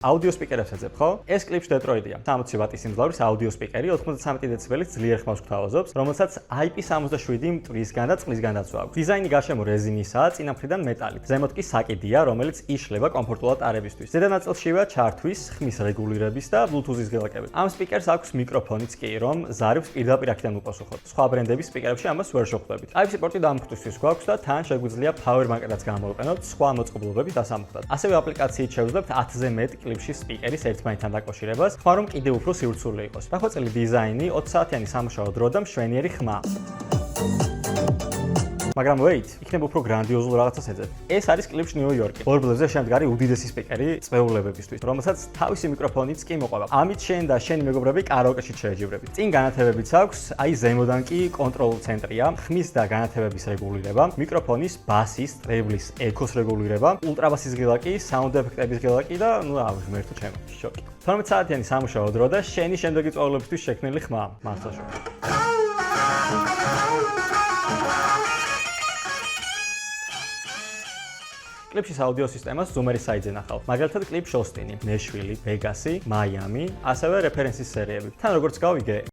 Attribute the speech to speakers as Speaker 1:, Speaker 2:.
Speaker 1: აუდიო სპიკერებს ეძებ, ხო? ეს კლიპში Detroit-ია. 60 ვატის სიმძლავრის აუდიო სპიკერი 93 დეციბელის ძლიერ ხმავს გთავაზობს, რომელსაც IP67 მტვრისგან და წყლისგან დაცვა აქვს. დიზაინი გარშემო რეზინისაა, წინა მხრიდან მეტალით. ზემოთ კი საკიდია, რომელიც იშლება კომფორტულად ტარებისთვის. ზედა ნაწილშივე ჩართვის, ხმის რეგულირების და Bluetooth-ის გელაკები. ამ სპიკერს აქვს მიკროფონიც კი, რომ ზარებს პირდაპირ აქედან უპასუხოთ. სხვა ბრენდების სპიკერებში ამას ვერ შევხვდებით. Type-C პორტი დამხტვისთვის გვაქვს და თან შეგვიძლია power bank-აც გამოვიყენოთ სხვა მოწყობილობების დასამხად. ასევე აპლიკაციით შევძლებთ 10-ზე მეტ კლიპში სპიკერის ერთმანეთთან დაკავშირებას, ხმა რომ კიდევ უფრო სივრცული იყოს. დახვეწილი დიზაინი, 20 საათიანი სამუშაო დრო და მშვენიერი ხმა. მაგრამ wait, იქნება უფრო გრანდიოზულ რაღაცას ეძებ. ეს არის კლიპში ნიუ-იორკი. ორბლებზე შემდგარი უდიდესი სპიკერი წვეულებებისთვის, რომელსაც თავისი მიკროფონიც კი მოყვება. ამით შენ და შენი მეგობრები კარაოკეში შეეჯიბრებით. წინ განათებებიც აქვს, აი ზემოდან კი კონტროლ ცენტრია, ხმის და განათებების რეგულირება, მიკროფონის ბასის, ტრებლის, ექოს რეგულირება, ულტრაბასის გელაკი, საუნდ ეფექტების გელაკი და ნუ ავიღმერთო ჩემო, შოკი. 12 საათიანი სამუშაო დრო და შენი შემდეგი წვეულებისთვის შექმნილი ხმა. მართლა შოკი. კლიპში აუდიო სისტემას ზუმერის საიტზე ნახავ. მაგალითად კლიპში ოსტინი, ნეშვილი, ვეგასი, მაიამი, ასევე რეფერენსის სერიები. თან როგორც გავიგე,